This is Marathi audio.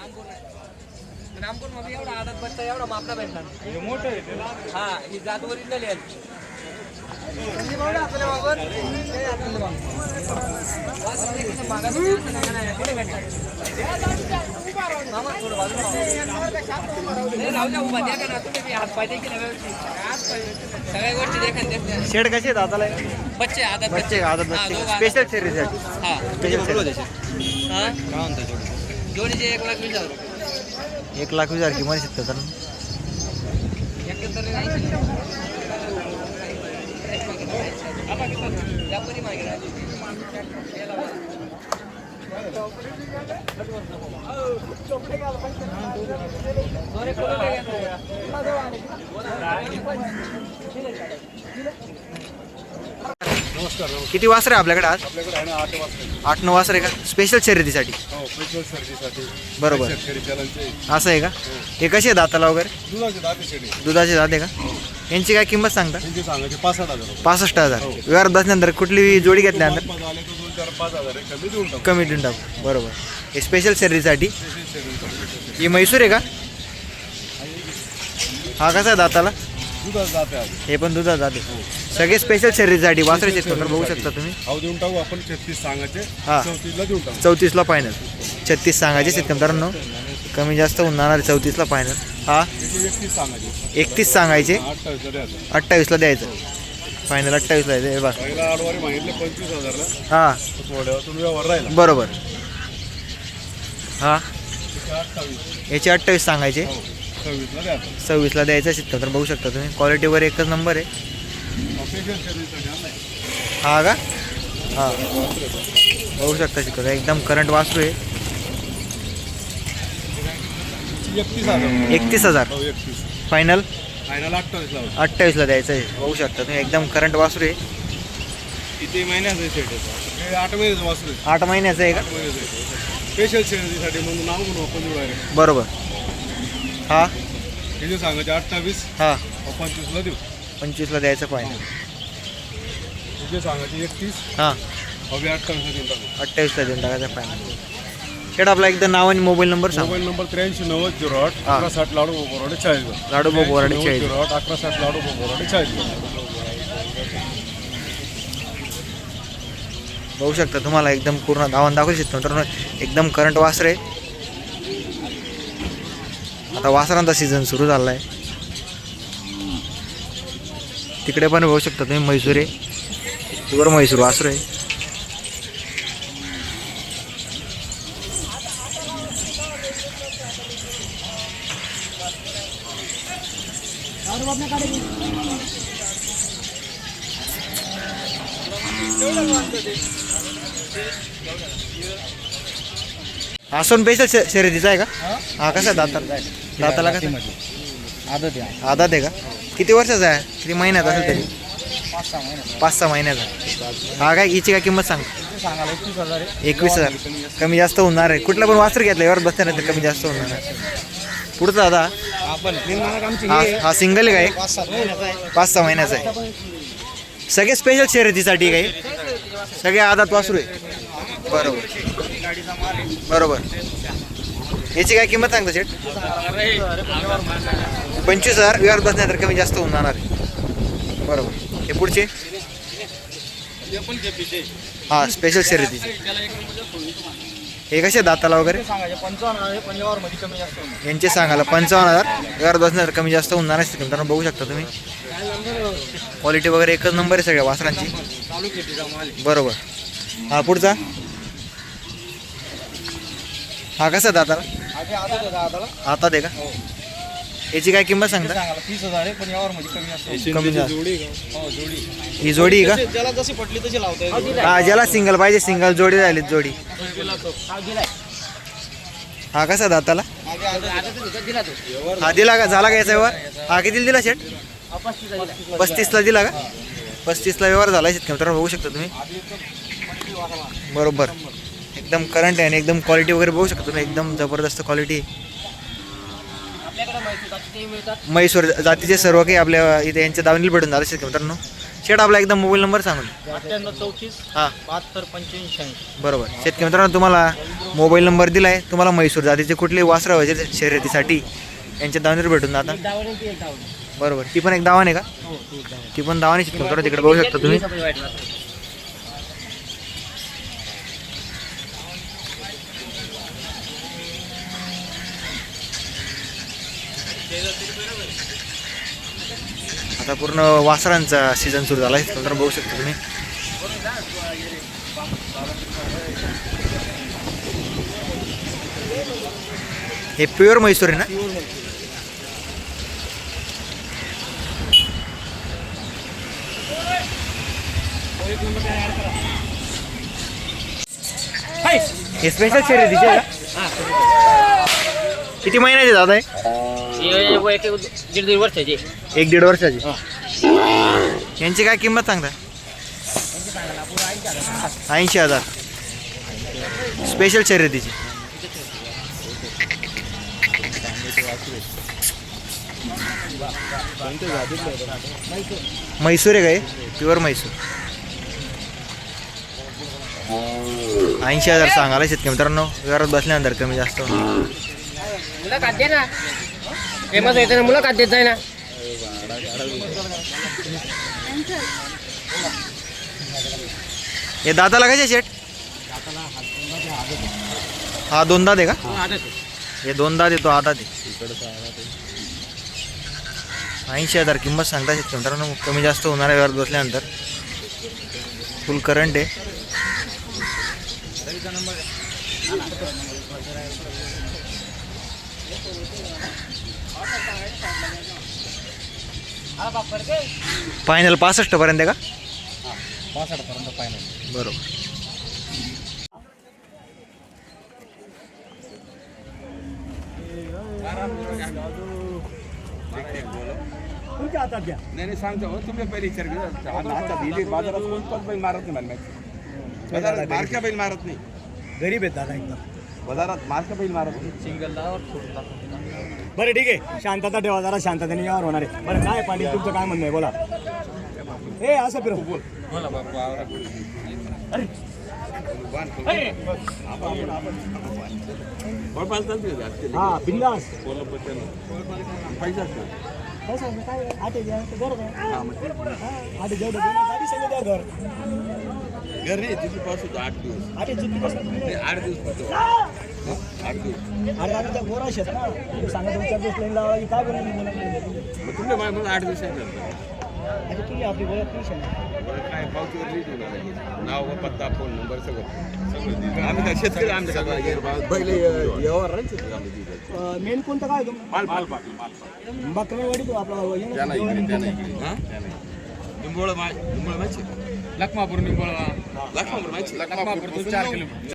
नामपूर मध्ये एवढा आदत बच्चा एवढा मापला भेटणार मोठं आहे हा ही जात ओरिजिनल आहे सगळ्या गोष्टी देखा शेड कसे आहेत दाताला बच्चे आदत बच्चे आदत बच्चे स्पेशल शर्यतीसाठी हा स्पेशल शर्यत हा काय म्हणतो जोडीचे 1,20,000 1,20,000 किंमत शिकतात तर व्यापारी मागे किती वासर आहे आपल्याकडे आज? आपल्याकडे आहे ना 8 वाजता 8-9 वासर आहे का स्पेशल शर्यतीसाठी? हो पेट्रोल सर्व्हिससाठी बरोबर शेतकरी चलनचे असं आहे का? हे कसे आहे दाताला वगैरे? दुधाचे दाते शेडी दुधाचे दात आहे का? यांची काय किंमत सांगता? त्यांचे सांगायचे 65,000 रुपये 65,000 व्यवहार बसल्यानंतर कुठली जोडी घेतल्यानंतर मग आले तर 2-4-5,000 आहे, कमी देऊन टाकू कमी देऊन टाकू बरोबर. हे स्पेशल शर्यतीसाठी पेट्रोल सर्व्हिससाठी ही म्हैसूर आहे का? हा कसा आहे दाताला? दुधाचे दाते आहे हे पण दुधात जाते सगळे स्पेशल शर्यतीसाठी वासरे शेतकरी बघू शकता तुम्ही. अहो देऊन टाकू आपण 36 सांगायचे हा. 34ला देऊन टाकू 34ला फायनल 36 सांगायचे शेतकऱ्यांनो कमी जास्त होणार 34ला फायनल. हा त्याचे 31 सांगायचे 31 सांगायचे 28ला द्यायचं 28ला द्यायचं फायनल 28ला द्यायचं. हे बघ पहिला आडवारी मागितले 25,000ला हां थोड्यावर तुम्ही व्यवहार राहिला बरोबर. हा त्याचे 28 याचे 28 सांगायचे 26ला द्यायचं 26ला द्यायचं शेतकरी बघू शकता तुम्ही. क्वालिटी वगैरे एकच नंबर आहे. पेट्रोल सर्व्हिससाठी आणलाय हा का? हां बघू शकता शेतकरी एकदम करंट वासरू आहे. 31,000 31,000 हो 31 फायनल फायनल 28 लावतो 28ला द्यायचं आहे बघू शकता तुम्ही एकदम करंट वासरू आहे. किती महिन्याचं सेट आहे हे 8 महिन्याचं वासरू आहे 8 महिन्याचं आहे का? 8 महिन्याचं स्पेशल शेतीसाठी म्हणून नाव म्हणून आपण डायरेक्ट बरोबर. हा हे जे सांगायचे 28 हा 25ला देऊ 25ला द्यायचं फायनल. हे जे सांगायचे 31 हां 28ला देऊन टाकू 28ला देऊन टाकायचं फायनल. शेड आपला एकदा नाव आणि मोबाईल नंबर सांग. मोबाईल नंबर 839008 हा. 1160 लाडू बोराडे 40 लाडू बोराडे 40. 1160 लाडू बोराडे 40 बघू शकता तुम्हाला एकदम पूर्ण धावून दाखवू शकतो मित्रांनो एकदम करंट वासर आहे. आता वासरांचा सीझन सुरू झाला आहे. तिकडे पण बघू शकता तुम्ही म्हैसूर आहे प्युअर म्हैसूर वासर आहे. हा सोन स्पेशल शर्यतीचा आहे का? हा कसा आहे दाताला? दाताला कसं आदत आहे आदात आहे का? किती वर्षाचा आहे? किती महिन्यात असेल तरी? 5-6 महिन्याचा. हा काय हिची काय किंमत सांग? सांगायला 21,000 आहे 21,000 कमी जास्त होणार आहे. कुठला पण वासर घेतला यावर बसल्यानंतर कमी जास्त होणार आहे. पुढचा दादा आपण आमची हा सिंगल आहे का? 5-7 महिन्याचा आहे 5-6 महिन्याचा आहे. सगळे स्पेशल शर्यतीसाठी काही सगळे आदात वासरू आहे बरोबर बरोबर. याची काय किंमत सांगता शेट? 25,000 व्यवहार बसण्यानंतर कमी जास्त होणार आहे बरोबर. हे पुढचे हा स्पेशल शर्यती हे कसे दाताला वगैरे? सांगायचे 55 आहे पण यावर मध्ये कमी जास्त होणार. यांचे सांगायला 55,000 व्यवहार बसण्यानंतर कमी जास्त होणार आहे. मित्रांनो बघू शकता तुम्ही क्वालिटी वगैरे एकच नंबर आहे सगळ्या वासरांची चालू खेतीचा माल बरोबर. हा पुढचा हा कसा दाताला? आधी आदत आहे दादाला आता दे का? याची काय किंमत सांगता? सांगायला 30,000 आहे पण यावर मध्ये कमी जास्त होणार. कमी जास्त जोडी हो जोडी ही जोडी आहे का? ज्याला जशी पटली तशी लावता येईल. हा ज्याला सिंगल पाहिजे सिंगल जोडी राहिली जोडी. हा कसा दाताला? दिला तो हा दिला का? झाला का याचा व्यवहार? हा कितीला दिला शेट? 35ला दिला का? 35ला व्यवहार झाला शेत मित्रांनो बघू शकता तुम्ही बरोबर. एकदम करंट आहे आणि एकदम क्वालिटी वगैरे बघू शकता तुम्ही एकदम जबरदस्त क्वालिटी. आपल्याकडे माहिती जाती मिळतात म्हैसूर जातीचे सर्व काही आपल्या इथे यांच्या दावणीला भेटून झालं शेत मित्रांनो शेट आपला एकदम मोबाईल नंबर सांगून. 9834 हां 72 85. बरोबर. शेतकरी मित्रांनो तुम्हाला मोबाईल नंबर दिला आहे. तुम्हाला म्हैसूर जातीचे कुठले वासरं व्हायचे शर्यतीसाठी यांच्या दावणीवर भेटून जातात. बरोबर. ती पण एक दावाने का? ती पण दावाने शेतकरी मित्रांनो तिकडे बघू शकता तुम्ही. आता पूर्ण वासरांचा सीझन सुरू झाला आहे तर बघू शकता तुम्ही. हे प्युअर म्हैसूर आहे ना? हे स्पेशल शर्यतीचे आहे का? किती महिन्याचे दादा आहे? 1.5 वर्षाचे. 1-1.5 वर्षाची. यांची काय किंमत सांगता? 80,000 स्पेशल शर्यतीची. म्हैसूर आहे काय? प्युअर म्हैसूर. 80,000 सांगायला शेतकरी मित्रांनो. घरात बसल्यानंतर कमी जास्त होणार. मुलाखत दे ना. फेमस आहे ना, मुलाखत देत जाय ना. हे दाताला कसे शेट? हा 2 दात आहे का? हे 2 दात आहे, तो हातात आहे. 80,000 किंमत सांगता शेतकरी मित्रांनो. कमी जास्त होणार आहे घरात बसल्यानंतर. फुल करंट आहे. फायनल 65 पर्यंत आहे का? 65 पर्यंत फायनल. बरोबर. नाही सांगतो हो, तुम्ही पहिले विचार केला बाजारात कोणताच बैल मारत नाही मला. बाजारात मारक्या बैल मारत नाही. गरीब आहेत दादा एकदम. बाजारात मारक्या बैल मारत नाही. सिंगल लावर सोडून टाकून. बरं ठीक आहे, शांतता ठेवा जरा, शांततेने यावर होणार आहे. बरं काय पाटील तुमचं काय म्हणणं आहे बोला. ए असं फिरव. बोला बाबा. हा बिंदास. पैसा काय आटे द्या घर आटे जेवढं गाडी सगळं द्या घर. घर नाही तिथे पासून 8 दिवस. आटे चुकी कसं 8 दिवस फक्त. 8 दिवस. अरे आता त्या गोरा शेत ना सांगा 2-4 दिवस लाईन लावा की काय बनवून मग तुमच्या मला 8 दिवस आहे. आता किती आपली गोळ्या पैसे काय पावतीवर लिहितो नाव पत्ता फोन नंबर सगळं आम्ही काय शेतकरी आमच्या सगळं पहिले यावर मेन कोणतं काय तुम्ही बकरा वाडी तो आपला निंबोळ माहिती लखमापूर निंबोळा. लखमापूर माहिती लखमापूर 4 किलोमीटर.